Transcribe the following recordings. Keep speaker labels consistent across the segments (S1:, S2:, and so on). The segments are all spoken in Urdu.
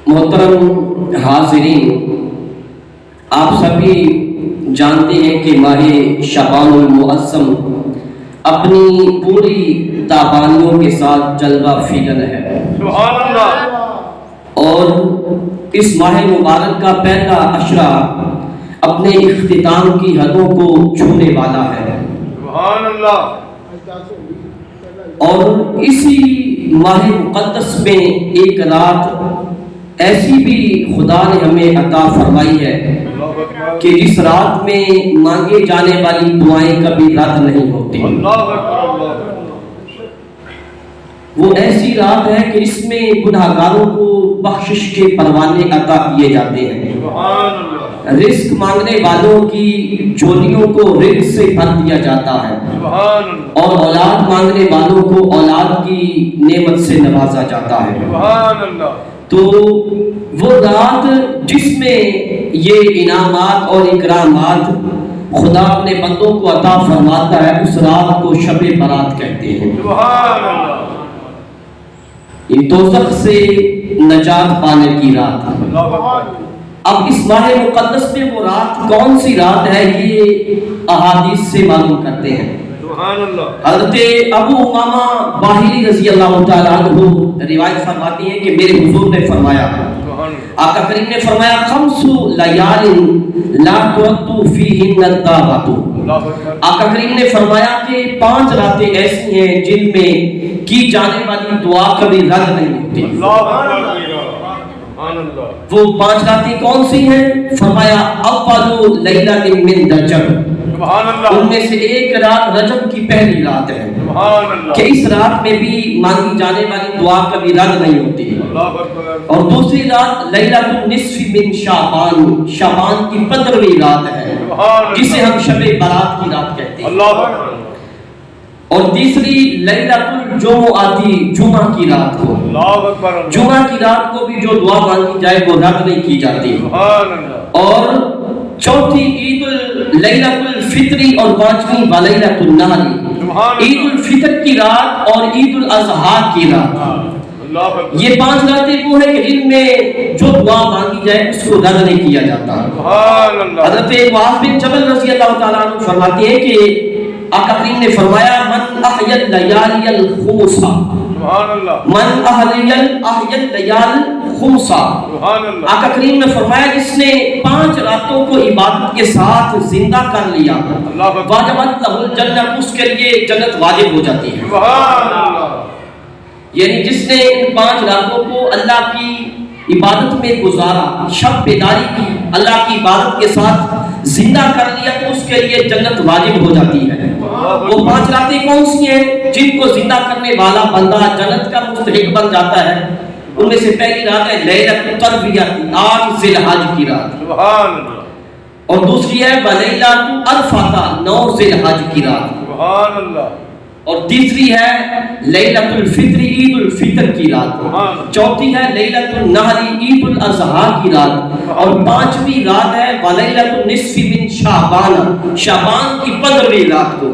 S1: محترم حاضرین، آپ سبھی جانتے ہیں کہ ماہ شعبان المعظم اپنی پوری تابانیوں کے ساتھ جلوہ فیضن ہے،
S2: سبحان اللہ۔
S1: اور اس ماہ مبارک کا پہلا عشرہ اپنے اختتام کی حدوں کو چھونے والا ہے،
S2: سبحان اللہ۔
S1: اور اسی ماہ مقدس میں ایک رات ایسی بھی خدا نے ہمیں عطا فرمائی ہے کہ جس رات میں مانگے جانے والی دعائیں کبھی رد نہیں ہوتی۔ وہ ایسی رات ہے کہ اس میں گناہگاروں کو بخشش کے پروانے عطا کیے جاتے ہیں، رزق مانگنے والوں کی جھولیوں کو رزق سے بھر دیا جاتا ہے، اور اولاد مانگنے والوں کو اولاد کی نعمت سے نوازا جاتا ہے۔ تو وہ رات جس میں یہ انعامات اور اکرامات خدا اپنے بندوں کو عطا فرماتا ہے، اس رات کو شب برات کہتے ہیں۔ یہ دوزخ سے نجات پانے کی رات۔ اب اس ماہ مقدس میں وہ رات کون سی رات ہے، یہ احادیث سے معلوم کرتے ہیں۔ حضرت ابو امامہ باہلی رضی اللہ تعالیٰ عنہ روایت فرماتی ہیں کہ میرے حضور نے فرمایا، آقا کریم نے فرمایا، خمس لیال لا ترد فیہن الدعوۃ۔ آقا کریم نے فرمایا کہ 5 راتیں ایسی ہیں جن میں کی جانے والی دعا کبھی رد نہیں ہوتی۔ وہ 5 راتیں کون سی ہیں؟ فرمایا اول لیلۃ من رجب، ان میں سے ایک رات رجب کی پہلی رات ہے کہ اس رات میں بھی مانگی جانے والی دعا کبھی رد نہیں ہوتی۔ اور دوسری رات لیلۃ النصف من شعبان، شعبان کی 15ویں رات ہے جسے ہم شب برات کی رات کہتے ہیں۔ اور تیسری لیلۃ الجمعہ، جمعہ کی رات کو، جمعہ کی رات کو بھی جو دعا مانگی جائے وہ رد نہیں کی جاتی۔ اور چوتھی لیلۃ الفطر، اور 5ویں ولیلۃ النحر، عید الفطر کی رات اور عید الاضحیٰ کی رات۔ یہ 5 راتیں وہ ہیں کہ جن میں جو دعا مانگی جائے اس کو رد نہیں کیا جاتا۔ حضرت معاذ بن جبل رضی اللہ تعالیٰ عنہ فرماتے ہیں کہ آقا کریم نے فرمایا، من احیا اللیالی الخمس، من احیا اللیال خمسہ۔ آقا کریم نے فرمایا جس نے 5 راتوں کو عبادت کے ساتھ زندہ کر لیا، واجبت لہ الجنہ، اس کے لیے جنت واجب ہو جاتی ہے۔ یعنی جس نے ان 5 راتوں کو اللہ کی عبادت میں گزارا، شب بیداری کی، اللہ کی عبادت کے ساتھ زندہ کر لیا، تو اس کے لیے جنت واجب ہو جاتی ہے۔ وہ 5 راتیں کون سی ہیں جن کو زندہ کرنے والا بندہ جنت کا مستحق بن جاتا ہے؟ ان میں سے پہلی رات ہے لیلۃ الترویہ، 8 ذی الحج کی رات، اور دوسری ہے ولیلۃ عرفہ، 9 ذی الحج کی رات، اور تیسری ہے لیلۃ الفطر، عید الفطر کی رات، چوتھی ہے لیلۃ النحر، عید الاضحیٰ کی رات، اور 5ویں رات ہے ولیلۃ النصف من شعبان، شعبان کی 15ویں رات کو۔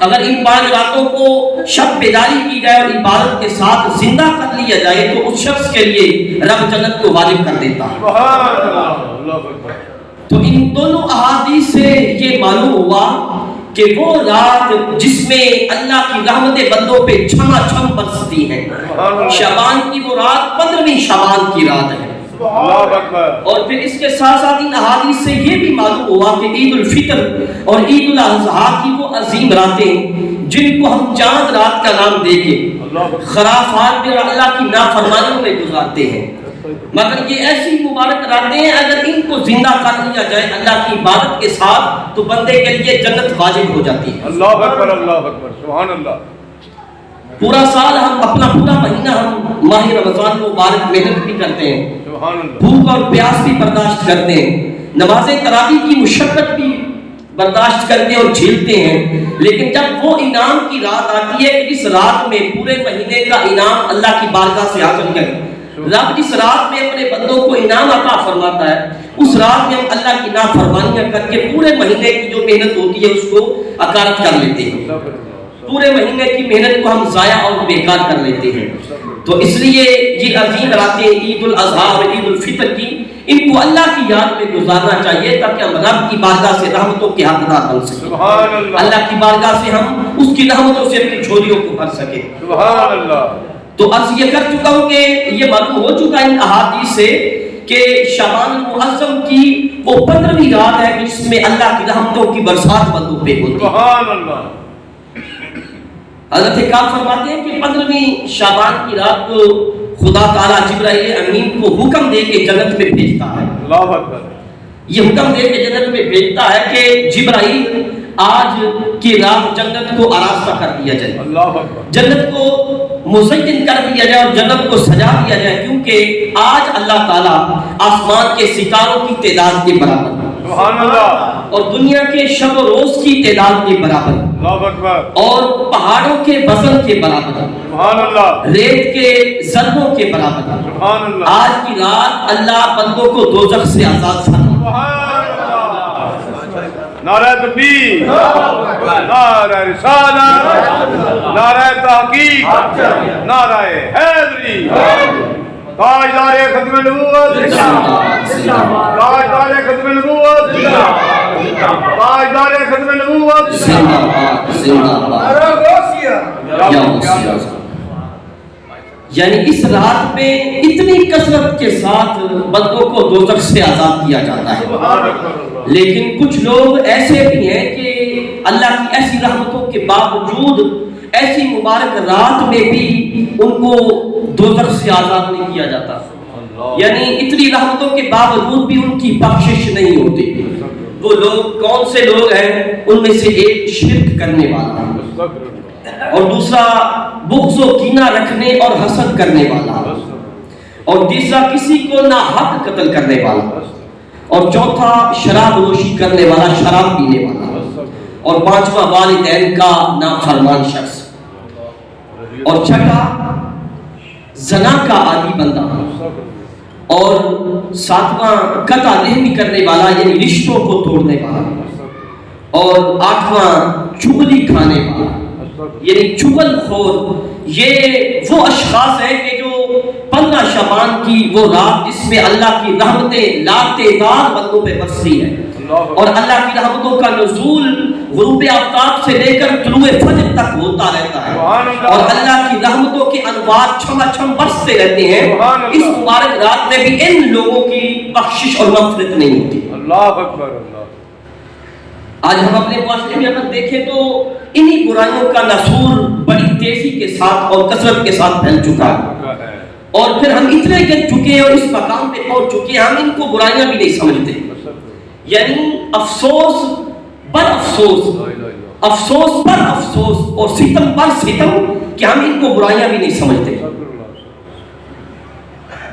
S1: اگر ان 5 راتوں کو شب بیداری کی جائے اور عبادت کے ساتھ زندہ کر لیا جائے تو اس شخص کے لیے رب جنت کو واجب کر دیتا ہے۔ تو ان دونوں احادیث سے یہ معلوم ہوا کہ وہ رات جس میں اللہ کی رحمتیں بندوں پہ چھما چھم برستی ہیں، شعبان کی وہ رات 15ویں شعبان کی رات ہے۔ اور پھر اس کے ساتھ ساتھ ان احادیث سے یہ بھی معلوم ہوا کہ عید الفطر اور عید الاضحیٰ کی وہ عظیم راتیں جن کو ہم چاند رات کا نام دے کے خرافات میں اور اللہ کی نافرمانیوں میں گزارتے ہیں، مگر یہ ایسی مبارک راتیں ہیں اگر ان کو زندہ کر لیا جائے اللہ کی عبادت کے ساتھ تو بندے کے لیے جنت واجب ہو جاتی ہے۔
S2: اللہ اکبر، اللہ اکبر، سبحان اللہ۔
S1: پورا سال ہم اپنا پورا مہینہ ہم ماہ رمضان مبارک محنت بھی کرتے ہیں، بھوک اور پیاس بھی برداشت کرتے ہیں، نماز تراویح کی مشقت بھی برداشت کرتے اور جھیلتے ہیں، لیکن جب وہ انعام کی رات آتی ہے کہ اس رات میں پورے مہینے کا انعام اللہ کی بارگاہ سے حاصل کریں، رب جس رات میں اپنے بندوں کو انعام عطا فرماتا ہے اس رات میں ہم اللہ کی نافرمانیاں کر کے پورے مہینے کی جو محنت ہوتی ہے اس کو اکارت کر لیتے ہیں۔ پورے مہینے کی محنت کو ہم ضائع اور بیکار کر لیتے ہیں. تو اس لیے یہ عظیم راتیں عید الاضحیٰ اور عید الفطر کی ان کو اللہ کی یاد میں گزارنا چاہیے تاکہ ہم رب کی بارگاہ سے رحمتوں کے حقدار بن سکیں. اللہ کی بارگاہ سے ہم اس کی رحمتوں سے اپنی جھولیوں کو بھر سکیں.
S2: سبحان اللہ.
S1: تو عرض یہ کر چکا ہوں کہ یہ معلوم ہو چکا ان احادیث سے کہ شعبان المعظم کی وہ 15ویں رات ہے جس میں اللہ کی رحمتوں کی برسات بندوں پہ ہوتی ہے.
S2: سبحان اللہ.
S1: حضرت کعب فرماتے ہیں کہ 15ویں شعبان کی رات کو خدا تعالیٰ جبرائیل امین کو حکم دے کے جنت میں بھیجتا ہے.
S2: اللہ اکبر.
S1: یہ حکم دے کے جنت میں بھیجتا ہے کہ جبرائیل آج کی رات جنت کو آراستہ کر دیا جائے,
S2: اللہ اکبر.
S1: جنت کو مزین کر دیا جائے اور جنت کو سجا دیا جائے, کیونکہ آج اللہ تعالیٰ آسمان کے ستاروں کی تعداد کے برابر
S2: سبحان اللہ.
S1: اور دنیا کے شب و روز کی تعداد کے برابر
S2: اللہ اکبر.
S1: اور پہاڑوں کے وزن کے برابر,
S2: سبحان اللہ.
S1: ریت کے ذروں کے برابر
S2: سبحان اللہ.
S1: آج کی رات اللہ بندوں کو دوزخ سے آزاد فرمائے.
S2: نعرہ تکبیر, نعرہ رسالت, نعرہ تحقیق, نعرہ حیدری, تاجدار ختم نبوت, تاجدار ختم نبوت, تاجدار ختم نبوت.
S1: یعنی اس رات میں اتنی کثرت کے ساتھ بندوں کو دوزخ سے آزاد کیا جاتا ہے, لیکن کچھ لوگ ایسے بھی ہیں کہ اللہ کی ایسی رحمتوں کے باوجود ایسی مبارک رات میں بھی ان کو دوزخ سے آزاد نہیں کیا جاتا. یعنی اتنی رحمتوں کے باوجود بھی ان کی بخشش نہیں ہوتی. وہ لوگ کون سے لوگ ہیں؟ ان میں سے ایک شرک کرنے والا, اور دوسرا بغض و کینہ رکھنے اور حسد کرنے والا, اور تیسرا کسی کو ناحق قتل کرنے والا, اور چوتھا شراب نوشی کرنے والا, شراب پینے والا, اور پانچواں والدین کا نافرمان شخص, اور چھٹا زنا کا عادی بندہ, اور ساتواں قطع رحمی کرنے والا یعنی رشتوں کو توڑنے والا, اور آٹھواں چغلی کھانے والا یعنی چغل خور. یہ وہ اشخاص ہیں کہ جو 15 شعبان کی وہ رات جس میں اللہ کی رحمتیں لاتعداد بندوں پہ برسی ہیں, اور اللہ کی رحمتوں کا نزول غروب آفتاب سے لے کر طلوع فجر تک ہوتا رہتا ہے, اور اللہ کی رحمتوں کے انوار چھم برستے رہتے ہیں. اس مبارک رات میں بھی ان لوگوں کی بخشش اور مغفرت نہیں ہوتی.
S2: اللہ اکبر.
S1: آج ہم اپنے معاشرے میں اگر دیکھیں تو انہی برائیوں کا نسور بڑی تیزی کے ساتھ اور کثرت کے ساتھ پھیل چکا ہے, اور پھر ہم اتنے گر چکے ہیں اور اس مقام پہ پہنچ چکے ہیں ہم ان کو برائیاں بھی نہیں سمجھتے. یعنی افسوس بر افسوس, افسوس پر افسوس, اور ستم پر ستم کہ ہم ان کو برائیاں بھی نہیں سمجھتے.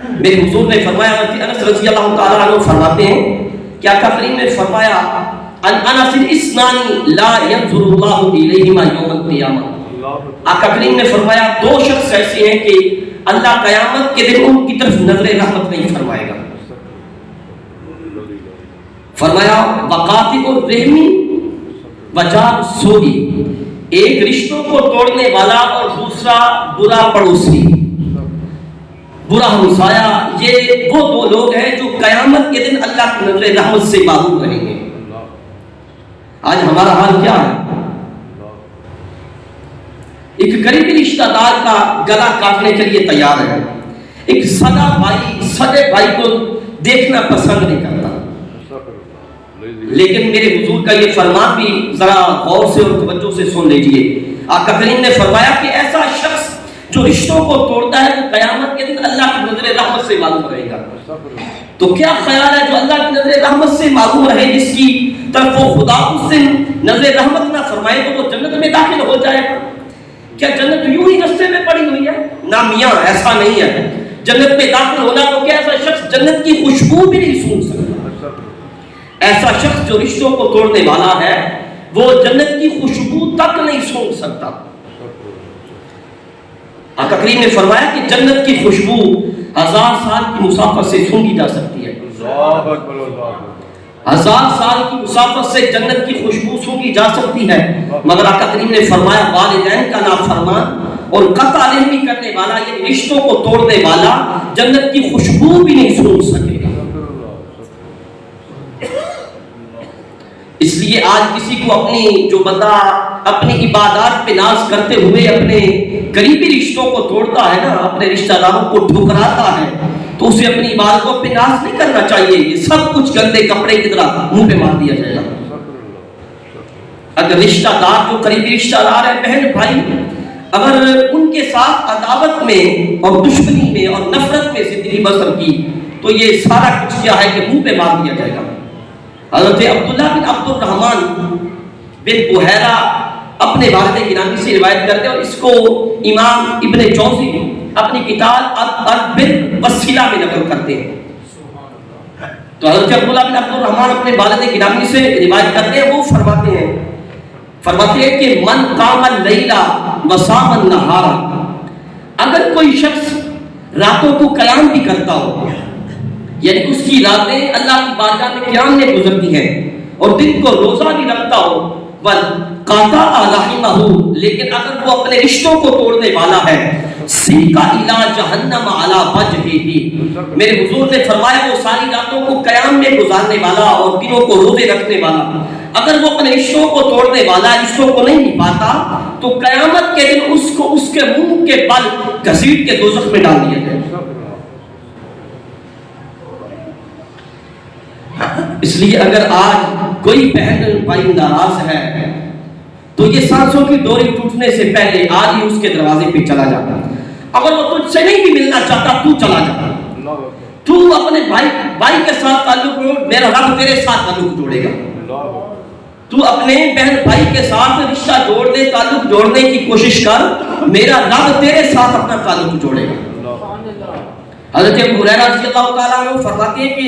S1: میرے حضور نے فرمایا, انس رضی اللہ تعالیٰ عنہ فرماتے ہیں کہ آقا کریم نے فرمایا انس اسنانی لا ينظر اللہ الیہما یوم القیامہ. آقا کریم نے فرمایا دو شخص ایسے ہیں کہ اللہ قیامت کے دن ان کی طرف نظر رحمت نہیں فرمائے گا. فرمایا وقاطع الرحمی وجار السوء, ایک رشتوں کو توڑنے والا اور دوسرا برا پڑوسی, برا ہمسایا. یہ وہ دو لوگ ہیں جو قیامت کے دن اللہ کی نظر رحمت سے محروم رہیں گے. آج ہمارا حال کیا ہے؟ ایک قریبی رشتہ دار کا گلا کاٹنے کے لیے تیار ہے, ایک سگا بھائی سگے بھائی کو دیکھنا پسند نہیں کرتا. لیکن میرے حضور کا یہ فرمان بھی ذرا غور سے اور توجہ سے سن لیجئے. آقا کریم نے فرمایا کہ ایسا شخص جو رشتوں کو توڑتا ہے وہ قیامت کے دن اللہ کی نظر رحمت سے معلوم رہے گا. تو کیا خیال ہے جو اللہ کی نظر رحمت سے معلوم رہے, جس کی طرف وہ خدا اس دن نظر رحمت نہ فرمائے تو وہ جنت میں داخل ہو جائے گا؟ کیا جنت یوں ہی رستے میں پڑی ہوئی ہے؟ نہ میاں, ایسا نہیں ہے. جنت میں داخل ہونا تو کیا ایسا شخص جنت کی خوشبو بھی نہیں سون سکتا. ایسا شخص جو رشتوں کو توڑنے والا ہے وہ جنت کی خوشبو تک نہیں سونگ سکتا. آقا کریم نے فرمایا کہ جنت کی خوشبو 1000 سال کی مسافت سے سونگی جا سکتی ہے. 1000 سال کی مسافت سے جنت کی خوشبو سونگی جا سکتی ہے، مگر آقا کریم نے فرمایا والدین کا نافرمان اور قطع رحمی کرنے والا، یہ رشتوں کو توڑنے والا جنت کی خوشبو بھی نہیں سونگ سکے گا۔ اس لیے آج کسی کو اپنی جو بندہ اپنی عبادات پہ ناز کرتے ہوئے اپنے قریبی رشتوں کو توڑتا ہے نا، اپنے رشتہ داروں کو ٹھکراتا ہے، تو اسے اپنی عبادتوں پہ ناز نہیں کرنا چاہیے۔ یہ سب کچھ گندے کپڑے کی طرح منہ پہ مار دیا جائے گا۔ اگر رشتہ دار جو قریبی رشتہ دار ہے، بہن بھائی، اگر ان کے ساتھ عداوت میں اور دشمنی میں اور نفرت میں زندگی بسر کی، تو یہ سارا کچھ کیا ہے کہ منہ پہ مار دیا جائے گا۔ حضرت عبداللہ بن عبد الرحمن بن بحیرہ اپنے والد گرامی سے روایت کرتے ہیں، اور اس کو امام ابن جوزی اپنی کتاب البر والصلہ میں نقل کرتے ہیں۔ تو حضرت عبداللہ بن عبد الرحمن اپنے والد گرامی سے روایت کرتے ہیں، وہ فرماتے ہیں کہ من قام اللیل وصام النہار، اگر کوئی شخص راتوں کو قیام بھی کرتا ہو، یعنی اس کی راتیں اللہ کی بارگاہ میں قیام میں گزرتی ہیں، اور دن کو روزہ بھی رکھتا ہو، وَقَطَعَ رَحِمَهُ، لیکن اگر وہ اپنے رشتوں کو توڑنے والا ہے، سِیقَ إِلَىٰ جَهَنَّمَ عَلَىٰ وَجْهِهِ، میرے حضور نے فرمایا وہ ساری راتوں کو قیام میں گزارنے والا اور دنوں کو روزے رکھنے والا، اگر وہ اپنے رشتوں کو توڑنے والا رشتوں کو نہیں نبھاتا، تو قیامت کے دن اس کو اس کے منہ کے بل گھسیٹ کے دوزخ میں ڈال دیا جائے۔ اس لیے اگر آج کوئی بہن بھائی ناراض ہے تو یہ سانسوں کی ڈوری ٹوٹنے سے پہلے آج ہی اس کے دروازے پہ چلا جاتا۔ اگر وہ تجھ سے نہیں بھی ملنا چاہتا، تو چلا جا، تو اپنے بھائی کے ساتھ تعلق جوڑ، میرا رب تیرے ساتھ تعلق جوڑے گا۔ تو اپنے بہن بھائی کے ساتھ رشتہ جوڑنے، تعلق جوڑنے کی کوشش کر، میرا رب تیرے ساتھ اپنا تعلق جوڑے گا۔ حضرت ابو ہریرہ رضی اللہ تعالیٰ عنہ فرماتے ہیں کہ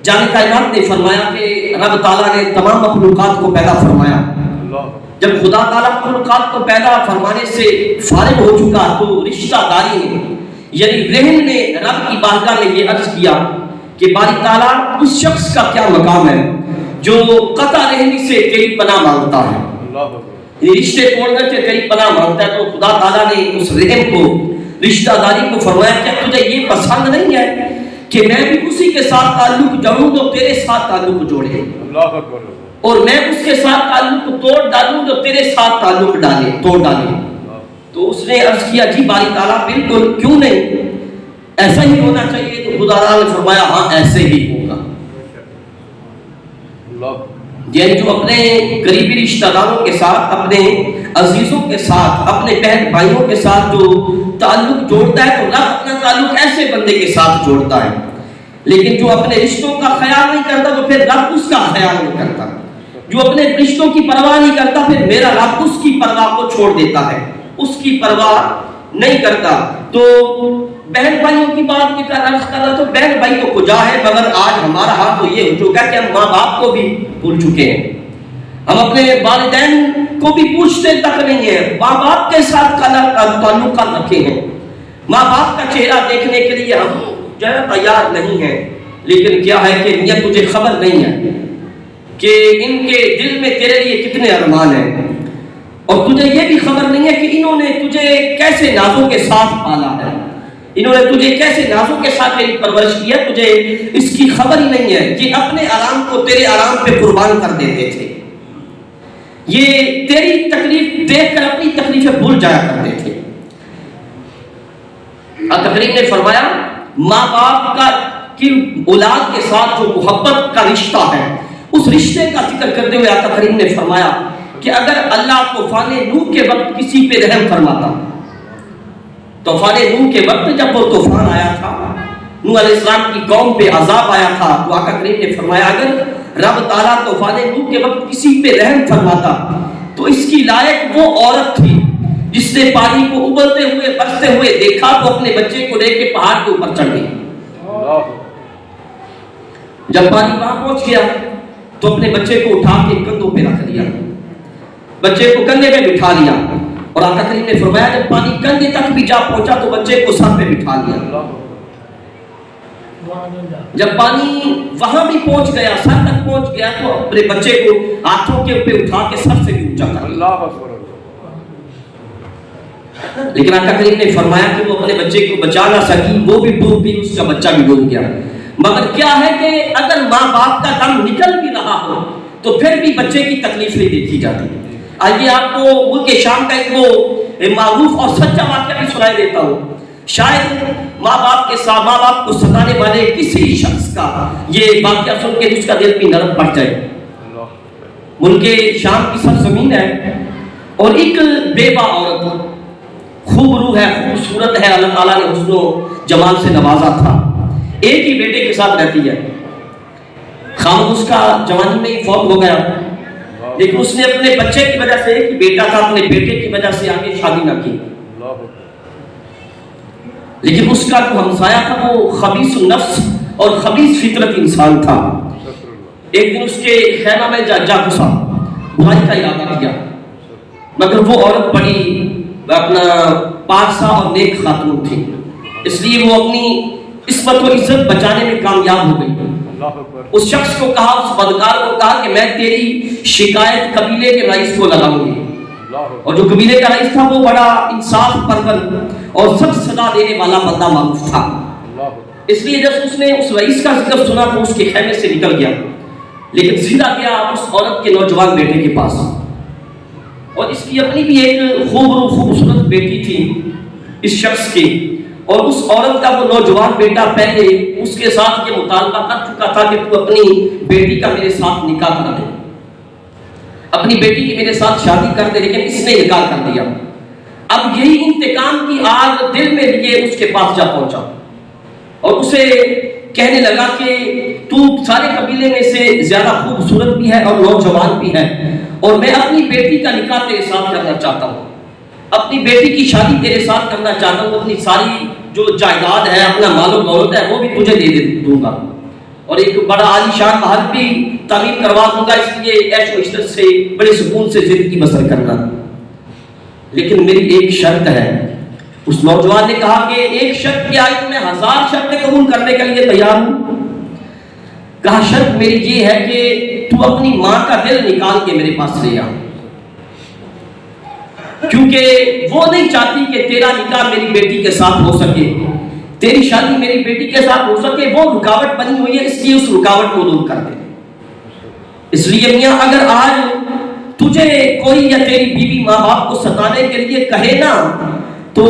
S1: جان کائنات نے فرمایا کہ رب تعالیٰ نے تمام مخلوقات کو پیدا فرمایا۔ جب خدا تعالیٰ مخلوقات کو پیدا فرمانے سے فارغ ہو چکا، تو رشتہ داری نے یعنی رحم نے رب کی بارگاہ میں یہ عرض کیا کہ باری تعالیٰ اس شخص کا کیا مقام ہے جو قطع رحمی سے تیری پناہ مانگتا ہے، رشتے توڑنے سے تیری پناہ مانگتا ہے۔ تو خدا تعالیٰ نے اس رحم کو، رشتہ داری کو فرمایا کہ تجھے یہ پسند نہیں ہے کہ میں بھی اسی کے ساتھ تعلق جوڑوں تو تیرے ساتھ تعلق جوڑے، اور میں اس کے ساتھ تعلق توڑ ڈالوں تو تیرے ساتھ تعلق توڑ ڈالے۔ تو اس نے عرض کیا جی باری تعالیٰ بالکل، کیوں نہیں، ایسا ہی ہونا چاہیے۔ تو خدا تعالیٰ نے فرمایا ہاں ایسے ہی ہوگا۔ یعنی جو اپنے قریبی رشتہ داروں کے ساتھ، اپنے عزیزوں کے ساتھ، اپنے بہن بھائیوں کے ساتھ جو تعلق جوڑتا ہے، تو رب اپنا تعلق ایسے بندے کے ساتھ جوڑتا ہے۔ لیکن جو اپنے رشتوں کا خیال نہیں کرتا، تو پھر رب اس کا خیال نہیں کرتا۔ جو اپنے رشتوں کی پرواہ نہیں کرتا، پھر میرا رب اس کی پرواہ کو چھوڑ دیتا ہے، اس کی پرواہ نہیں کرتا۔ تو بہن بھائیوں کی بات کی طرح عرض کر رہا، تو بہن بھائی تو کجا ہے، مگر آج ہمارا حال تو یہ ہو چکا کہ ہم ماں باپ کو بھی بھول چکے ہیں، ہم اپنے والدین کو بھی پوچھتے تک نہیں ہیں، ماں باپ کے ساتھ تعلقات رکھے ہیں، ماں باپ کا چہرہ دیکھنے کے لیے ہم جو ہے تیار نہیں ہیں۔ لیکن کیا ہے کہ نیت تجھے خبر نہیں ہے کہ ان کے دل میں تیرے لیے کتنے ارمان ہیں، اور تجھے یہ بھی خبر نہیں ہے کہ انہوں نے تجھے کیسے نازوں کے ساتھ پالا ہے، انہوں نے تجھے کیسے نازوں کے ساتھ تیری پرورش کی ہے، تجھے اس کی خبر ہی نہیں ہے کہ اپنے آرام کو تیرے آرام پہ قربان کر دیتے تھے، یہ تیری تکلیف دیکھ کر اپنی تکلیفیں بھول جایا کرتے تھے۔ تقریب نے فرمایا ماں باپ کا کی اولاد کے ساتھ جو محبت کا رشتہ ہے، اس رشتے کا ذکر کرتے ہوئے آقا کریم نے فرمایا کہ اگر اللہ طوفان نوح کے وقت کسی پہ رحم فرماتا، طوفان نوح کے وقت جب وہ طوفان آیا تھا، نوح علیہ السلام کی قوم پہ عذاب آیا تھا، تو آقا کریم نے فرمایا اگر رب تعالیٰ طوفان نوح کے وقت کسی پہ رحم فرماتا، تو اس کی لائق وہ عورت تھی جس نے پانی کو ابلتے ہوئے برستے ہوئے دیکھا تو اپنے بچے کو لے کے پہاڑ کے اوپر چڑھ گئی۔ جب پانی وہاں پہنچ گیا تو اپنے بچے کو اٹھا کے کندھوں پہ رکھ دیا، بچے کو کندھے پہ بٹھا لیا، اور آقا کریم نے فرمایا جب پانی کندھے تک بھی جا پہنچا تو بچے کو سر پہ بٹھا لیا۔ جب پانی وہاں بھی پہنچ گیا، سر تک پہنچ گیا، تو اپنے بچے کو ہاتھوں کے اوپر اٹھا کے سر سے بھی اونچا کر دیا۔
S2: اللہ اکبر۔
S1: لیکن آقا کریم نے فرمایا کہ وہ اپنے بچے کو بچا نہ سکی، وہ بھی ڈوب بھی، اس کا بچہ بھی ڈوب گیا۔ مگر کیا ہے کہ اگر ماں باپ کا دم نکل بھی رہا ہو تو پھر بھی بچے کی تکلیف نہیں دیکھی جاتی۔ آئیے آپ کو ملک شام کا ایک وہ معروف اور سچا واقعہ بھی سنائی دیتا ہوں۔ شاید ماں باپ کو ستانے والے کسی شخص کا یہ واقعہ سن کے اس کا دل بھی نرم پڑ جائے۔ ملک شام کی سرزمین ہے اور ایک بیوہ عورت، خوب روح ہے، خوبصورت ہے، اللہ تعالیٰ نے حسن و جمال سے نوازا تھا، ایک ہی بیٹے کے ساتھ رہتی ہے۔ خامد اس کا جوانی میں ہی فوت ہو گیا، لیکن اس نے اپنے بچے کی وجہ سے، ایک ہی بیٹا تھا، اپنے بیٹے کی وجہ سے آگے شادی نہ کی۔ لیکن اس کا جو ہمسایہ تھا وہ خبیث النفس اور خبیث فطرت انسان تھا۔ ایک دن اس کے خیمہ میں جا گھسا، برائی کا ارادہ کیا، مگر وہ عورت بڑی اپنا پاکسا اور نیک خاتون تھی، اس لیے وہ اپنی عصمت و عزت بچانے میں کامیاب ہو گئی۔ اس شخص کو کہا، اس بدکار کو کہا کہ میں تیری شکایت قبیلے کے رئیس کو لگاؤں گی۔ اور جو قبیلے کا رئیس تھا وہ بڑا انصاف پرور اور سخت سزا دینے والا بندہ معروف تھا، اس لیے جب اس نے اس رئیس کا ذکر سنا تو اس کے خیمے سے نکل گیا، لیکن سیدھا گیا اس عورت کے نوجوان بیٹے کے پاس، اور اس کی اپنی بھی ایک خوبصورت بیٹی تھی اس شخص کی، اور اس عورت کا وہ نوجوان بیٹا پہلے اس کے ساتھ یہ مطالبہ کر چکا تھا کہ تو اپنی بیٹی کا میرے ساتھ نکاح کر دے، اپنی بیٹی کی میرے ساتھ شادی کر دے، لیکن اس نے انکار کر دیا۔ اب یہی انتقام کی آگ دل میں لیے اس کے پاس جا پہنچا اور اسے کہنے لگا کہ تو سارے قبیلے میں سے زیادہ خوبصورت بھی ہے اور نوجوان بھی ہے، اور میں اپنی بیٹی کا نکاح تیرے ساتھ کرنا چاہتا ہوں، اپنی بیٹی کی شادی تیرے ساتھ کرنا چاہتا ہوں، اپنی ساری جو جائیداد ہے، اپنا مال و دولت ہے، وہ بھی تجھے دے دوں گا، اور ایک بڑا عالی شان محل بھی تعمیر کروا دوں گا، اس لیے عیش و عشرت سے بڑے سکون سے زندگی بسر کرنا، لیکن میری ایک شرط ہے۔ اس نوجوان نے کہا کہ ایک شرط کی آئی تو میں 1000 شرطیں قبول کرنے کے لیے تیار ہوں۔ کہا شرط میری یہ ہے کہ تو اپنی ماں کا دل نکال کے میرے پاس لے آ، کیونکہ وہ نہیں چاہتی کہ تیرا نکاح میری بیٹی کے ساتھ ہو سکے، تیری شادی میری بیٹی کے ساتھ ہو سکے، وہ رکاوٹ بنی ہوئی ہے، اس لیے اس رکاوٹ کو دور کر دے۔ اس لیے میاں اگر آج تجھے کوئی یا تیری بیوی ماں باپ کو ستانے کے لیے کہے نا تو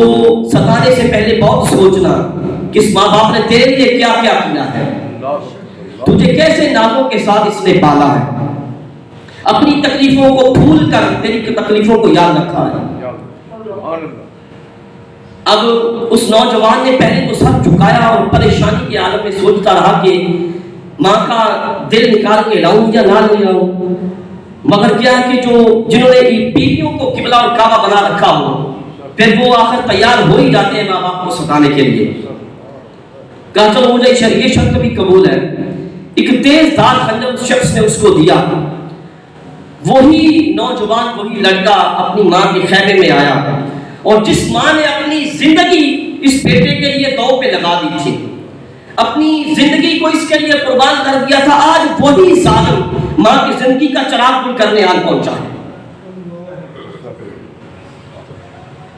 S1: ستانے سے پہلے بہت سوچنا کہ اس ماں باپ نے تیرے لیے کیا کیا کیا ہے، تجھے کیسے نازوں کے ساتھ اس نے پالا ہے، اپنی تکلیفوں کو بھول کر تیری تکلیفوں کو یاد رکھا ہے۔ اب اس نوجوان نے پہلے تو سر جھکایا اور پریشانی کے عالم میں سوچتا رہا کہ ماں کا دل نکال کے لاؤں یا نہ لے لاؤں، مگر کیا ہے کہ جنہوں نے بیویوں کو قبلہ اور کعبہ بنا رکھا ہو پھر وہ آخر تیار ہو ہی جاتے ہیں ماں باپ کو ستانے کے لیے۔ کہا چلو مجھے یہ شرط بھی قبول ہے۔ ایک تیز دھار خنجر اس شخص نے اس کو دیا، وہی نوجوان وہی لڑکا اپنی ماں کے خیمے میں آیا، اور جس ماں نے اپنی زندگی اس بیٹے کے لیے دو پہ لگا دی تھی، اپنی زندگی کو اس کے لیے قربان کر دیا تھا، آج وہی ظالم ماں کی زندگی کا چراغ گل کرنے آن پہنچا ہے۔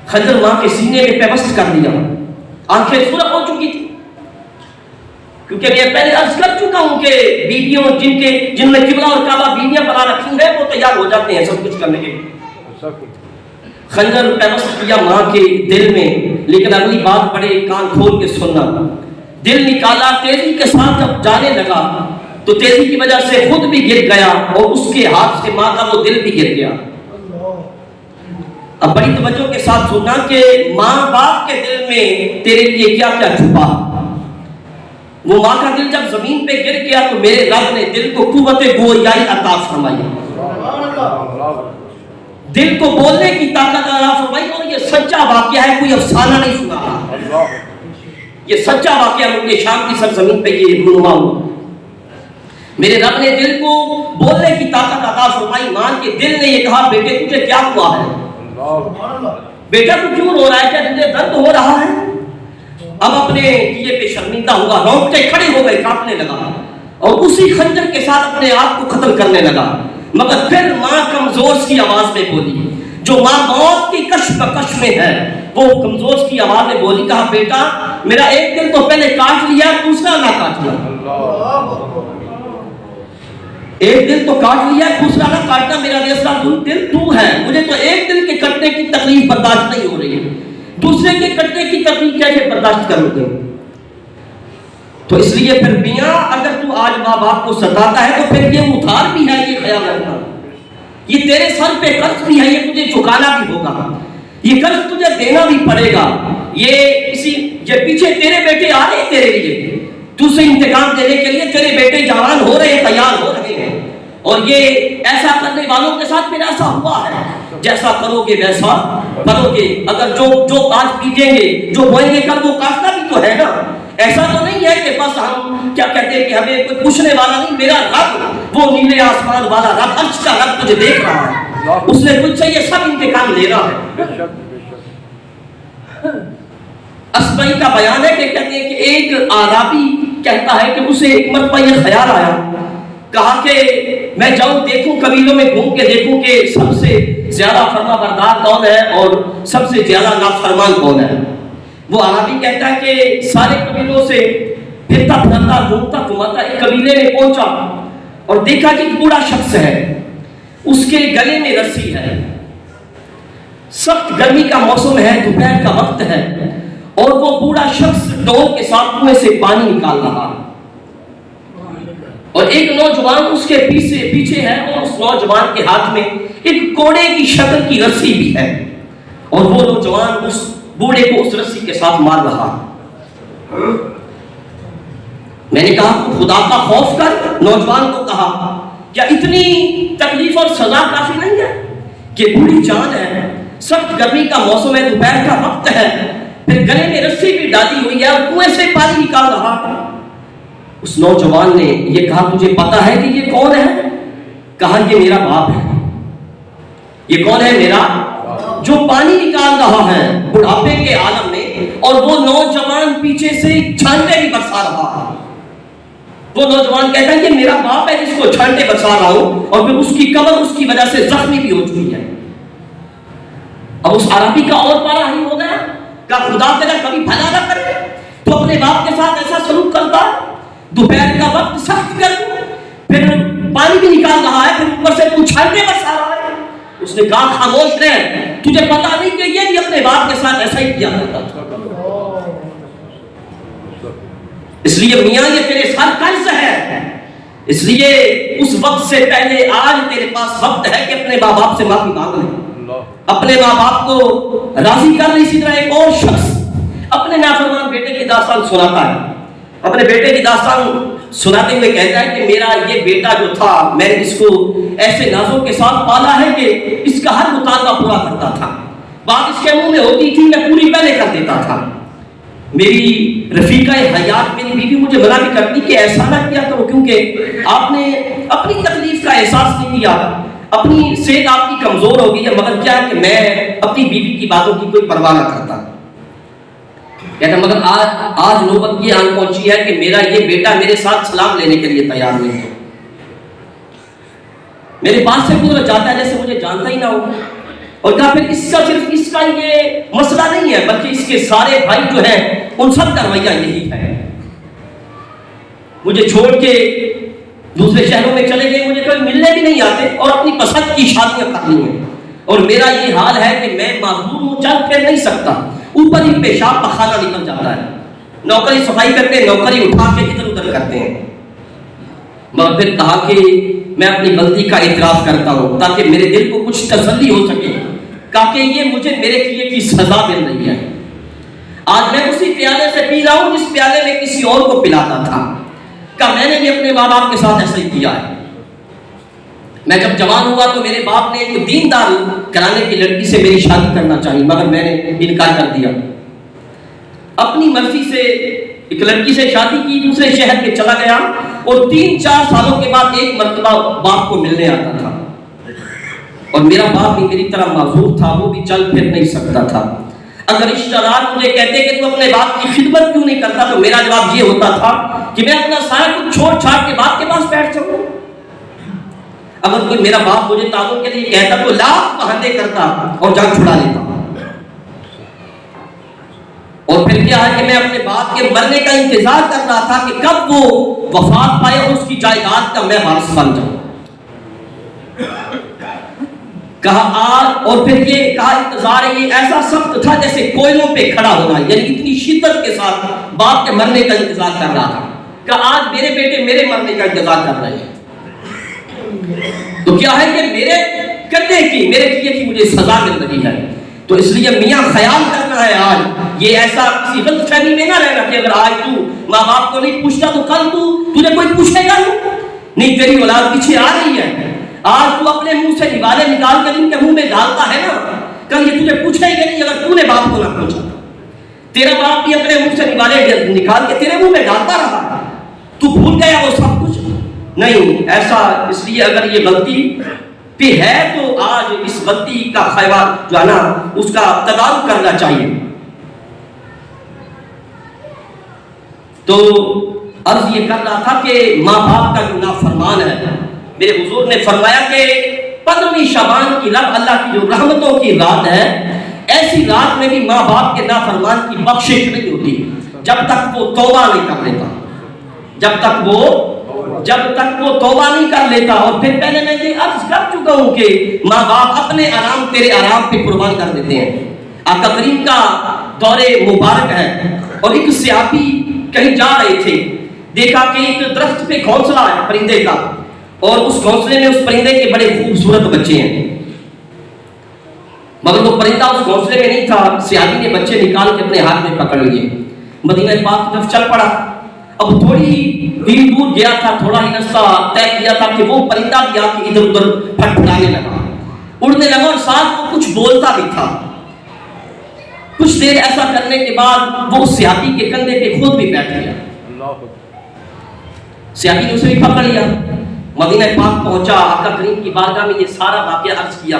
S1: خنجر ماں کے سینے میں پیوست کر دیا، آنکھیں سرخ ہو چکی تھی، کیونکہ میں پہلے عرض کر چکا ہوں کہ بیویوں جن میں قبلہ اور کعبہ بیویاں بنا رکھی ہیں وہ تیار ہو جاتے ہیں سب کچھ کرنے کے۔ خنجر پیوست کیا ماں کے دل میں، لیکن اگلی بات بڑے کان کھول کے سننا، دل نکالا، تیزی کے ساتھ جب جانے لگا تو تیزی کی وجہ سے خود بھی گر گیا اور اس کے ہاتھ سے ماں کا وہ دل بھی گر گیا۔ اب بڑی توجہ کے ساتھ سننا کہ ماں باپ کے دل میں تیرے لیے کیا کیا چھپا۔ وہ ماں کا دل جب زمین پہ گر گیا تو میرے رب نے دل کو قوت گویائی عطا فرمائی، دل کو بولنے کی طاقت عطا فرمائی، اور یہ سچا واقعہ ہے، کوئی افسانہ نہیں سنا رہا، یہ سچا واقعہ ملک شام کی سرزمین پہ یہ رونما ہوا۔ میرے رب نے دل کو بولنے کی طاقت عطا فرمائی، ماں کے دل نے یہ کہا بیٹے تجھے کیا ہوا ہے، بیٹا تو کیوں رو رہا ہے، کیا تجھے درد ہو رہا ہے؟ اب اپنے کیے پہ شرمندہ ہوا، رونگٹے کھڑے ہو گئے، کانپنے لگا اور اسی خنجر کے ساتھ اپنے آپ کو قتل کرنے لگا۔ مگر پھر ماں کمزور سی آواز میں بولی، جو ماں موت کی کش میں ہے، وہ کمزور کی آواز میں بولی، کہا بیٹا میرا ایک دل تو پہلے کاٹ لیا، دوسرا نہ کاٹنا، ایک دل تو کاٹ لیا، دوسرا نہ کاٹنا، میرا دوسرا دل تو ہے، مجھے تو ایک دل کے کٹنے کی تکلیف برداشت نہیں ہو رہی ہے، دوسرے کے کٹنے کی تکلیف کیسے برداشت کرو گے؟ تو اس لیے پھر میاں اگر تو آج ماں باپ کو ستاتا ہے تو پھر یہ ادھار بھی ہے، یہ خیال رکھنا، یہ تیرے سر پہ قرض بھی ہے، یہ تجھے چکانا بھی ہوگا، یہ قرض تجھے دینا بھی پڑے گا، یہ پیچھے تیرے بیٹے آ رہے ہیں تیرے لیے، تو سے انتقام دینے کے لیے تیرے بیٹے جوان ہو رہے ہیں، تیار ہو رہے ہیں، اور یہ ایسا کرنے والوں کے ساتھ پھر ایسا ہوا ہے، جیسا کرو گے ویسا کرو گے، اگر جو آج بیجیں گے، جو بوئیں گے کل وہ کاٹنا بھی تو ہے نا، ایسا تو نہیں ہے کہ بس ہم کیا کہتے ہیں کہ ہمیں کوئی پوچھنے والا نہیں، میرا رب وہ نیلے آسمان والا رب، عرش کا رب تجھے دیکھ رہا ہے، اس نے تجھ سے یہ سب انتقام لے رہا ہے۔ اسمعی کا بیان ہے کہ کہتے ہیں کہ ایک عربی کہتا ہے کہ اسے ایک مرتبہ یہ خیال آیا، کہا کہ میں جاؤں دیکھوں، قبیلوں میں گھوم کے دیکھوں کہ سب سے زیادہ فرما بردار کون ہے اور سب سے زیادہ نافرمان کون ہے۔ وہ عربی کہتا ہے کہ سارے قبیلوں سے پھرتا پھرتا گھومتا گھماتا ایک قبیلے میں پہنچا اور دیکھا کہ ایک بوڑھا شخص ہے، اس کے گلے میں رسی ہے، سخت گرمی کا موسم ہے، دوپہر کا وقت ہے، اور وہ بوڑھا شخص ڈول کے ساتھ کنویں سے پانی نکال رہا، اور ایک نوجوان اس کے پیچھے ہے، اور اس نوجوان کے ہاتھ میں ایک کوڑے کی شکل کی رسی بھی ہے، اور وہ نوجوان اس بوڑھے کو اس رسی کے ساتھ مار رہا۔ میں نے کہا خدا کا خوف کر، نوجوان کو کہا کیا اتنی تکلیف اور سزا کافی نہیں ہے کہ بوڑھی جان ہے، سخت گرمی کا موسم ہے، دوپہر کا وقت ہے، پھر گلے میں رسی بھی ڈالی ہوئی ہے اور کنویں سے پانی نکال رہا ہے۔ اس نوجوان نے یہ کہا تجھے پتا ہے کہ یہ کون ہے؟ کہا یہ میرا باپ ہے۔ یہ کون ہے؟ میرا جو پانی نکال رہا ہے بڑھاپے کے عالم میں، اور وہ نوجوان پیچھے سے چھانٹے بھی برسا رہا ہے۔ وہ نوجوان کہتا ہے کہ میرا باپ ہے جس کو چھانٹے برسا رہا ہوں، اور پھر اس کی کمر اس کی وجہ سے زخمی بھی ہو چکی ہے۔ اب اس عربی کا اور پارا ہی ہو گیا کہ خدا تیرا کبھی بھلا نہ کرے، تو اپنے باپ کے ساتھ ایسا سلوک کرتا، دوپہر کا وقت سخت گرمی، پھر پانی بھی نکال رہا ہے، پھر اوپر سے تو چھانٹے برسا رہا ہے۔ اس نے کہا خاموش رہ، تجھے پتا نہیں کہ یہ بھی اپنے باپ کے ساتھ ایسا ہی کیا کرتا تھا۔ اس لیے میاں یہ تیرے ساتھ قرض ہے، اس لیے اس وقت سے پہلے آج تیرے پاس وقت ہے کہ اپنے ماں باپ سے معافی مانگ لے، اپنے ماں باپ کو راضی کر لے۔ اسی طرح ایک اور شخص اپنے نافرمان بیٹے کی داستان سناتا ہے، اپنے بیٹے کی داستان سناتے ہوئے کہتا ہے کہ میرا یہ بیٹا جو تھا، میں نے اس کو ایسے نازوں کے ساتھ پالا ہے کہ اس کا ہر مطالبہ پورا کرتا تھا، بات اس کے منہ میں ہوتی تھی میں پوری پہلے کر دیتا تھا۔ میری رفیقہ حیات میری بیوی مجھے منع بھی کرتی کہ ایسا نہ کیا کرو، کیونکہ آپ نے اپنی تکلیف کا احساس نہیں کیا، اپنی صحت آپ کی کمزور ہو گئی ہے، مگر کیا کہ میں اپنی بیوی کی باتوں کی کوئی پرواہ نہ کرتا۔ کہتا مگر آج نوبت یہ آن پہنچی ہے کہ میرا یہ بیٹا میرے ساتھ سلام لینے کے لیے تیار نہیں ہے، میرے پاس سے گزر جاتا ہے جیسے مجھے جانتا ہی نہ ہو، اور کہا پھر اس کا صرف اس کا یہ مسئلہ نہیں ہے، بلکہ اس کے سارے بھائی جو ہیں ان سب کا رویہ یہی ہے، مجھے چھوڑ کے دوسرے شہروں میں چلے گئے، مجھے کوئی ملنے بھی نہیں آتے، اور اپنی پسند کی شادیاں کرنی ہیں، اور میرا یہ حال ہے کہ میں معذور ہوں، چل پھر نہیں سکتا، اوپر ہی پیشاب پخانہ نکل جاتا ہے، نوکری صفائی کرتے ہیں، نوکری اٹھا کے ادھر ادھر کرتے ہیں۔ مگر پھر کہا کہ میں اپنی غلطی کا اعتراف کرتا ہوں تاکہ میرے دل کو کچھ تسلی ہو سکے، تاکہ یہ مجھے میرے کیے کی سزا مل رہی ہے۔ آج میں اسی پیالے سے پی رہا ہوں جس پیالے میں کسی اور کو پلاتا تھا، کہ میں نے بھی اپنے ماں باپ کے ساتھ ایسا ہی کیا ہے۔ میں جب جوان ہوا تو میرے باپ نے ایک دیندار گھرانے کی لڑکی سے میری شادی کرنا چاہی، مگر میں نے انکار کر دیا۔ اپنی مرضی سے ایک لڑکی سے شادی کی، دوسرے شہر میں چلا گیا، اور 3-4 سالوں کے بعد ایک مرتبہ باپ کو ملنے آتا تھا، اور میرا باپ بھی میری طرح معذور تھا، وہ بھی چل پھر نہیں سکتا تھا۔ اگر رشتہ دار مجھے کہتے کہ تو اپنے باپ کی خدمت کیوں نہیں کرتا، تو میرا جواب یہ ہوتا تھا کہ میں اپنا سارا کچھ چھوڑ چھاڑ کے باپ کے پاس بیٹھ جاؤں۔ اگر کوئی میرا باپ مجھے تعاون کے لیے کہتا تو لاکھ بہانے کرتا اور جان چھڑا لیتا۔ اور پھر کیا ہے کہ میں اپنے باپ کے مرنے کا انتظار کر رہا تھا کہ کب وہ وفات پائے اور اس کی جائیداد کا میں وارث بن جاؤں۔ کہا آج، اور پھر یہ کہا انتظار ہے یہ ایسا سخت تھا جیسے کوئلوں پہ کھڑا ہونا، یعنی اتنی شدت کے ساتھ باپ کے مرنے کا انتظار کر رہا تھا۔ کہا آج میرے بیٹے میرے مرنے کا انتظار کر رہے ہیں، تو کیا ہے کہ میرے کرنے کی، میرے کیے کی مجھے سزا مل رہی ہے۔ تو اس لیے میاں خیال کرنا ہے آج، یہ ایسا کسی غلط فہمی میں نہ رہنا کہ اگر آج تو ماں باپ کو نہیں پوچھتا تو کل تجھے کوئی پوچھے گا نہیں، تیری اولاد پیچھے آ رہی ہے۔ آج تو اپنے منہ سے نوالے نکال کر ان کے منہ میں ڈالتا ہے نا، کل یہ تجھے پوچھے گا نہیں اگر تو نے باپ کو نہ پوچھا۔ تیرا باپ بھی اپنے منہ سے نوالے نکال کے تیرے منہ میں ڈالتا رہا، تو بھول گیا وہ سب کچھ؟ نہیں، ایسا اس لیے اگر یہ غلطی پہ ہے تو آج اس غلطی کا خیال جو ہے نا اس کا تدارک کرنا چاہیے۔ تو عرض یہ کر رہا تھا کہ ماں باپ کا جو نافرمان ہے، میرے حضور نے فرمایا کہ 15ویں شعبان کی رات اللہ کی جو رحمتوں کی رات ہے، ایسی رات میں بھی ماں باپ کے نافرمان کی بخشش نہیں ہوتی جب تک وہ توبہ نہیں کر لیتا، جب تک وہ توبہ نہیں کر لیتا۔ اور پھر پہلے میں یہ عرض کر چکا ہوں کہ ماں باپ اپنے آرام تیرے آرام پہ قربان کر دیتے ہیں۔ آقا کریم کا دور مبارک ہے اور ایک صحابی کہیں جا رہے تھے، دیکھا کہ ایک درخت پہ گھونسلہ ہے پرندے کا، اور اس گھونسلے میں اس پرندے کے بڑے خوبصورت بچے ہیں، مگر وہ پرندہ اس گھونسلے میں نہیں تھا۔ صحابی نے بچے نکال کے اپنے ہاتھ میں پکڑ لیے، مدینہ پاک کی طرف چل پڑا۔ اب تھوڑی ہی دور گیا تھا، تھوڑا ہی رستہ طے کیا تھا کہ وہ پرندہ بھی آ کے ادھر ادھر پھٹپھٹانے لگا، اڑنے لگا، اور ساتھ وہ کچھ بولتا بھی تھا۔ کچھ دیر ایسا کرنے کے بعد وہ اس صحابی کے کندھے پہ خود بھی بیٹھ گیا۔ صحابی نے اسے بھی پکڑ لیا، مدینہ پاک پہنچا، آقا کریم کی بارگاہ میں یہ سارا واقعہ عرض کیا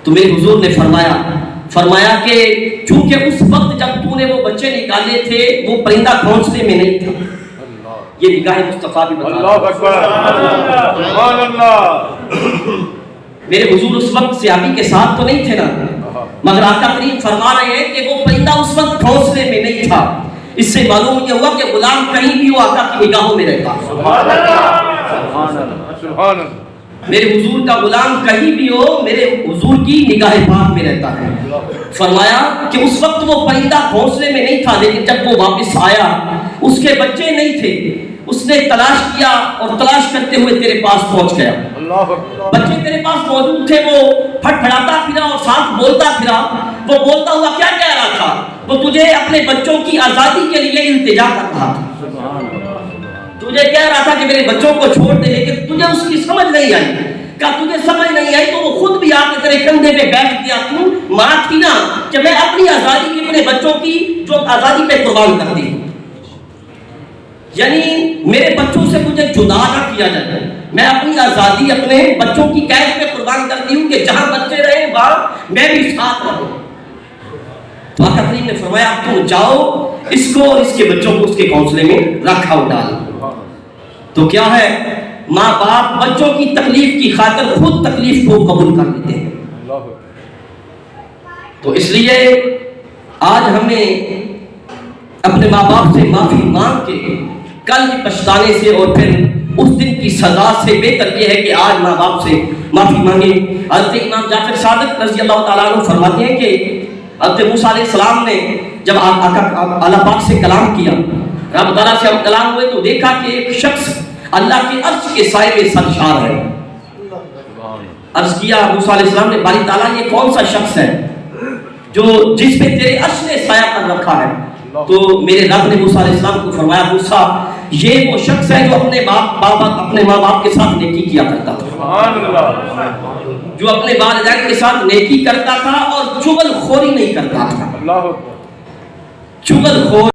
S1: تو میرے حضور نے فرمایا کہ چونکہ اس وقت جب تو نے وہ بچے نکالے تھے وہ پرندہ گھونسلے میں نہیں تھا۔ یہ نگاہ مصطفیٰ بھی بتا
S2: اللہ اکبر، سبحان اللہ۔
S1: میرے حضور اس وقت صحابی کے ساتھ تو نہیں تھے نا، مگر آقا کریم فرما رہے ہیں کہ وہ پرندہ اس وقت گھونسلے میں نہیں تھا۔ اس سے معلوم یہ ہوا کہ غلام کہیں بھی ہو آقا کی نگاہوں میں رہتا۔
S2: سبحان اللہ، سبحان اللہ۔
S1: میرے حضور کا غلام کہیں بھی ہو میرے حضور کی نگاہ پاک میں رہتا ہے۔ فرمایا کہ اس وقت وہ پرندہ گھونسلے میں نہیں تھا، لیکن جب وہ واپس آیا اس کے بچے نہیں تھے، اس نے تلاش کیا اور تلاش کرتے ہوئے تیرے پاس پہنچ گیا۔ بچے تیرے پاس موجود تھے، وہ پھٹپھٹاتا پھرا اور ساتھ بولتا پھرا۔ وہ بولتا ہوا کیا کہہ رہا تھا؟ وہ تجھے اپنے بچوں کی آزادی کے لیے التجا کر رہا تھا، تجھے کہہ رہا تھا کہ میرے بچوں کو چھوڑ دے، لیکن تجھے اس کی سمجھ نہیں آئی۔ کہا تجھے سمجھ نہیں آئی تو وہ خود بھی آ کے تیرے کندھے پہ بیٹھ گیا۔ تو ماں تھی نا کہ میں اپنی آزادی کی، اپنے بچوں کی جو آزادی پہ قربان کر دی، یعنی میرے بچوں سے مجھے جدا نہ کیا جائے، میں اپنی آزادی اپنے بچوں کی قید پہ قربان کرتی ہوں کہ جہاں بچے رہے وہاں میں بھی ساتھ رہوں۔ تو آقا کریم نے فرمایا تم جاؤ اس کو اور اس کے بچوں کو اس کے گھونسلے میں رکھا ڈال۔ تو کیا ہے، ماں باپ بچوں کی تکلیف کی خاطر خود تکلیف کو قبول کر لیتے ہیں۔ تو اس لیے آج ہمیں اپنے ماں باپ سے معافی مانگ کے کل کی پچھتانے سے اور پھر اس دن کی سزا سے بہتر یہ ہے کہ آج ماں باپ سے معافی مانگے۔ حضرت امام جعفر صادق رضی اللہ تعالیٰ عنہ فرماتے ہیں کہ حضرت موسیٰ علیہ السلام نے جب اللہ پاک سے کلام کیا، رب تعالیٰ سے ہم کلام ہوئے تو دیکھا کہ ایک شخص اللہ کے عرش کے سائے میں سرشار ہے۔ عرض کیا موسیٰ علیہ السلام نے، باری تعالیٰ یہ کون سا شخص ہے جو جس پہ تیرے عرش نے سایہ کر رکھا ہے؟ تو میرے رب نے موسیٰ علیہ السلام کو فرمایا، موسیٰ یہ وہ شخص ہے جو اپنے ماں باپ کے ساتھ نیکی کیا کرتا تھا، جو اپنے والدین کے ساتھ نیکی کرتا تھا اور چغل خوری نہیں کرتا تھا۔ چغل خور